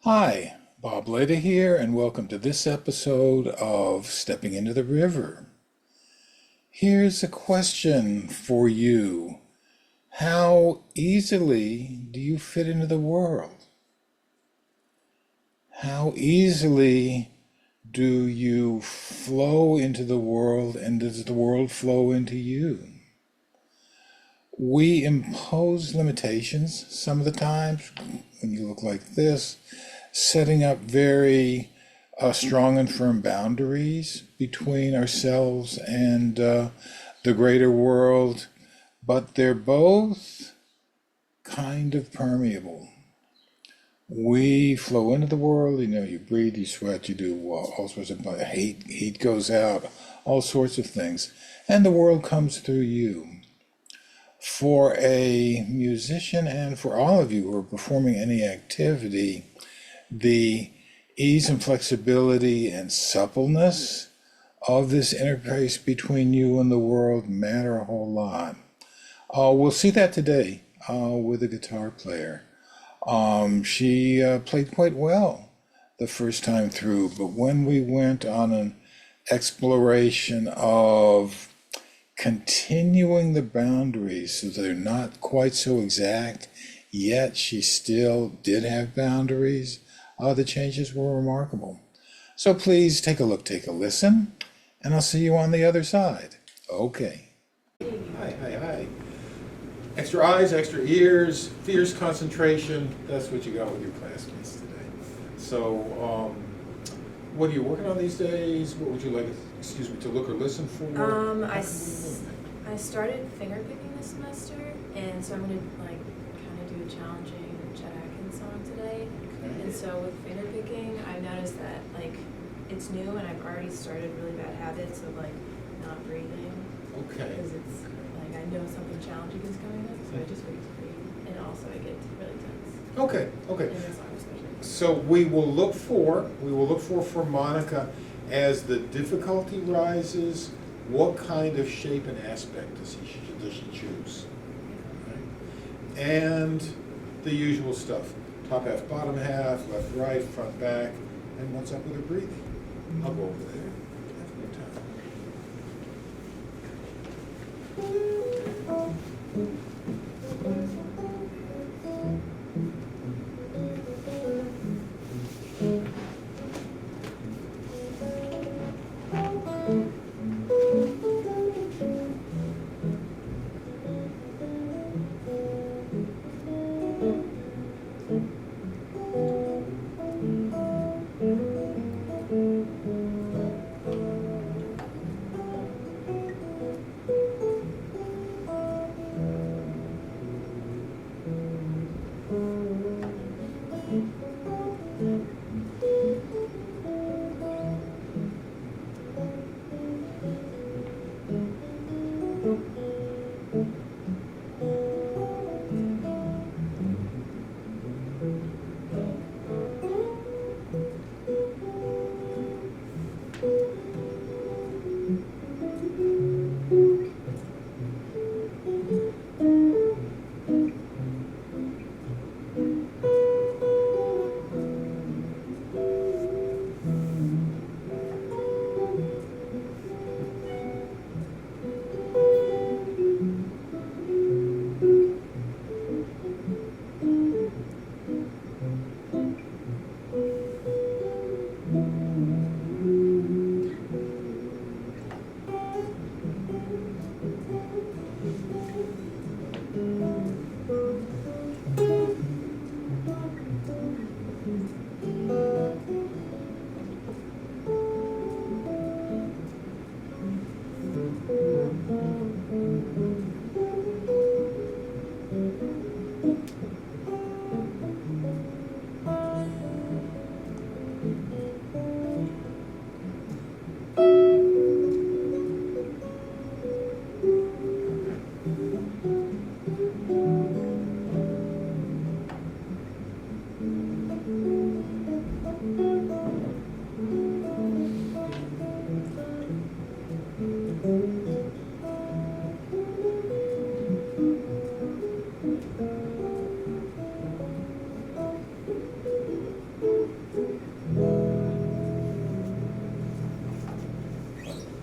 Hi, Bob Leda here, and welcome to this episode of Stepping into the River. Here's a question for you. How easily do you fit into the world? How easily do you flow into the world, and does the world flow into you? We impose limitations some of the times when you look like this, setting up very strong and firm boundaries between ourselves and the greater world, but they're both kind of permeable. We flow into the world, you breathe, you sweat, you do all sorts of heat goes out, all sorts of things, and the world comes through you. For a musician and for all of you who are performing any activity, the ease and flexibility and suppleness of this interface between you and the world matter a whole lot. We'll see that today with a guitar player. She played quite well the first time through, but when we went on an exploration of continuing the boundaries so they're not quite so exact, yet she still did have boundaries, the changes were remarkable. So please take a look, take a listen, and I'll see you on the other side. Okay. Hi. Extra eyes, extra ears, fierce concentration. That's what you got with your classmates today. So, what are you working on these days? What would you like, to look or listen for? I started finger picking this semester, and so I'm gonna kind of do a challenging Chet Atkins song today. Okay. And so with finger picking, I've noticed that it's new, and I've already started really bad habits of not breathing. Okay. Because it's I know something challenging is coming up, so I just wait to breathe, and also I get really tense. Okay. In this song especially. So we will look for Monica as the difficulty rises. What kind of shape and aspect does she choose? Right? And the usual stuff: top half, bottom half, left, right, front, back, and what's up with her breathing? I'll go over there. Have a good time.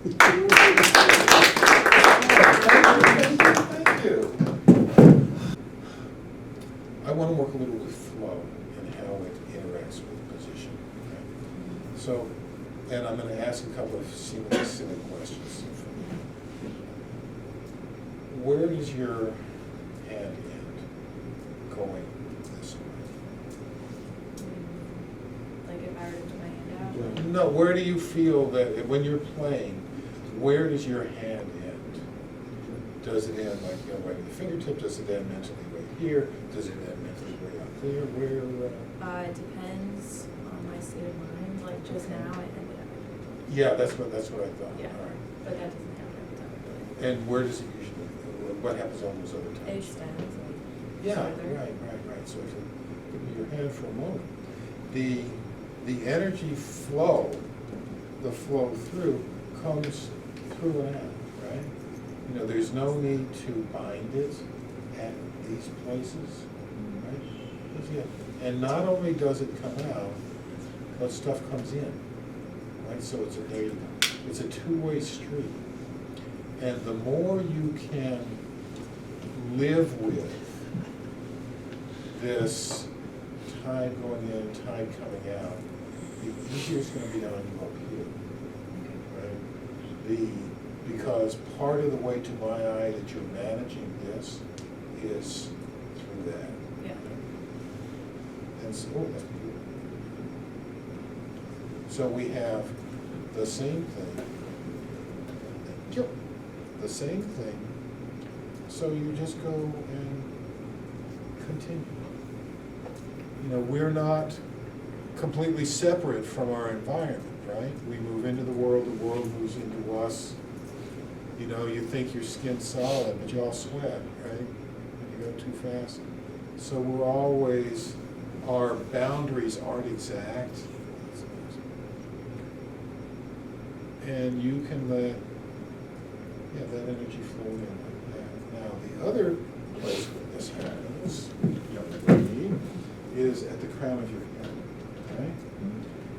Thank you. I want to work a little with flow and how it interacts with position. Okay? So, and I'm going to ask a couple of seemingly silly questions. Where does your hand end going this way? Like if I were to put my hand out. No, where do you feel that when you're playing, where does your hand end? Does it end like right at the fingertip? Does it end mentally right here? Does it end mentally way out there? Where? It depends on my state of mind. Like just now, I ended up. Yeah, that's what I thought. Yeah. All right. But that doesn't happen every time. Really. And where does it usually? What happens on those other It times? extends. Like, Yeah, further. right. So if you give me your hand for a moment, the energy flow, the flow through comes through and out, right? You know, there's no need to bind it at these places, right? Yeah. And not only does it come out, but stuff comes in, right? So it's a two-way street. And the more you can live with this tide going in, tide coming out, the easier it's going to be on you up here, right? Because part of the way to my eye that you're managing this is through that. Yeah. And so, that's beautiful. So we have the same thing. The same thing. So you just go and continue. You know, we're not completely separate from our environment, right? We move into the world moves into us. You know, you think your skin's solid, but you all sweat, right? And you go too fast. So we're always, our boundaries aren't exact. And you can let, that energy flow in like that. Now, the other place where this happens, young lady, is at the crown of your head, right?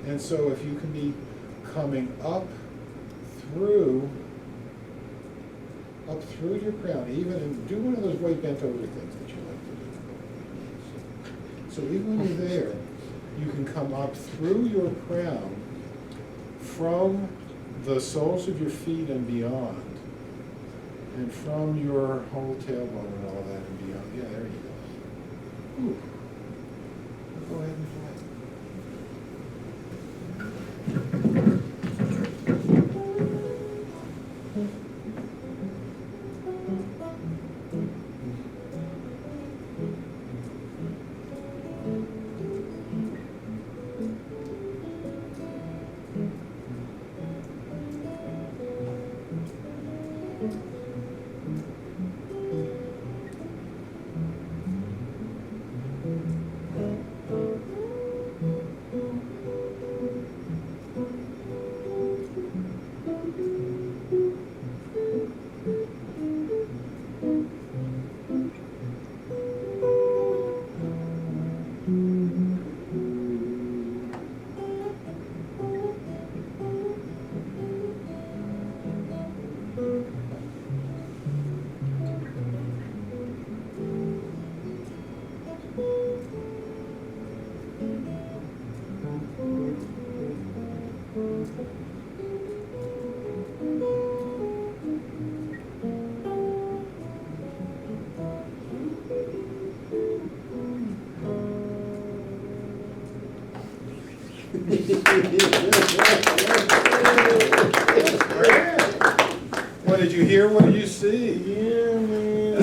And so if you can be coming up through your crown, even, and do one of those way bent over things that you like to do. So even when you're there, you can come up through your crown from the soles of your feet and beyond, and from your whole tailbone and all that and beyond. Yeah, there you go. Ooh. Go ahead and play. What did you hear? What did you see? Yeah, man.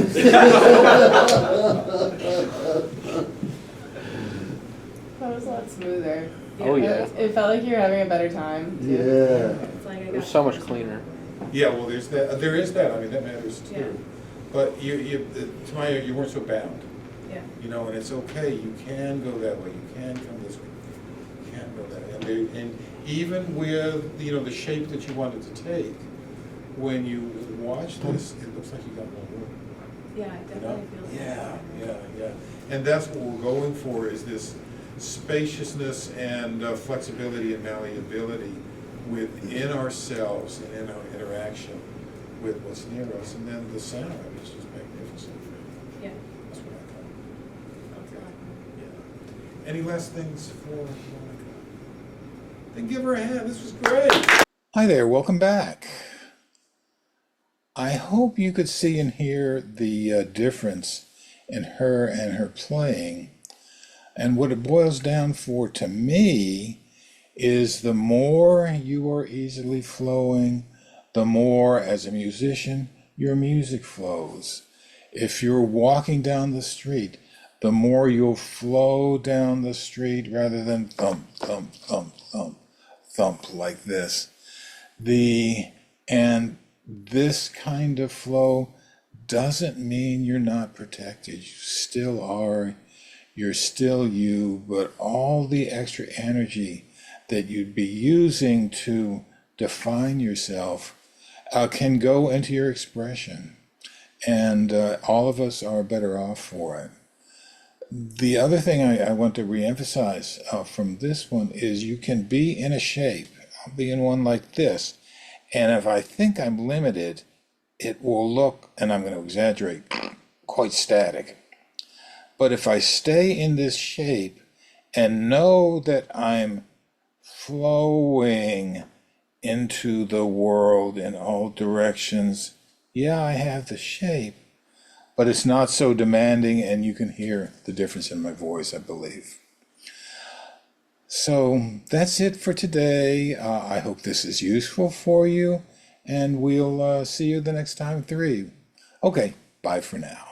That was a lot smoother. Oh, yeah. It felt like you were having a better time. Too. Yeah. It's like I It got was so much cleaner. Yeah, well, there is that. I mean, that matters too. Yeah. But to my ear, you weren't so bound. Yeah. You know, and it's okay. You can go that way. You can come this way. You can go that way. And even with the shape that you wanted to take, when you watch this, it looks like you got more room. Yeah, it You know? definitely feels Yeah. And that's what we're going for, is this spaciousness and flexibility and malleability within ourselves and in our interaction with what's near us, and then the sound is just magnificent. Yeah. That's what I thought. That's Okay. all I Yeah. Any last things for Monica? Then give her a hand. This was great. Hi there. Welcome back. I hope you could see and hear the difference in her and her playing. And what it boils down for to me is the more you are easily flowing, the more as a musician your music flows. If you're walking down the street, the more you'll flow down the street rather than thump, thump, thump, thump, thump like this. And this kind of flow doesn't mean you're not protected. You still are. You're still you, but all the extra energy that you'd be using to define yourself can go into your expression. And all of us are better off for it. The other thing I want to reemphasize from this one is you can be in a shape. I'll be in one like this. And if I think I'm limited, it will look, and I'm going to exaggerate, quite static. But if I stay in this shape and know that I'm flowing into the world in all directions, yeah, I have the shape, but it's not so demanding, and you can hear the difference in my voice, I believe. So that's it for today. I hope this is useful for you, and we'll see you the next time, 3. Okay, bye for now.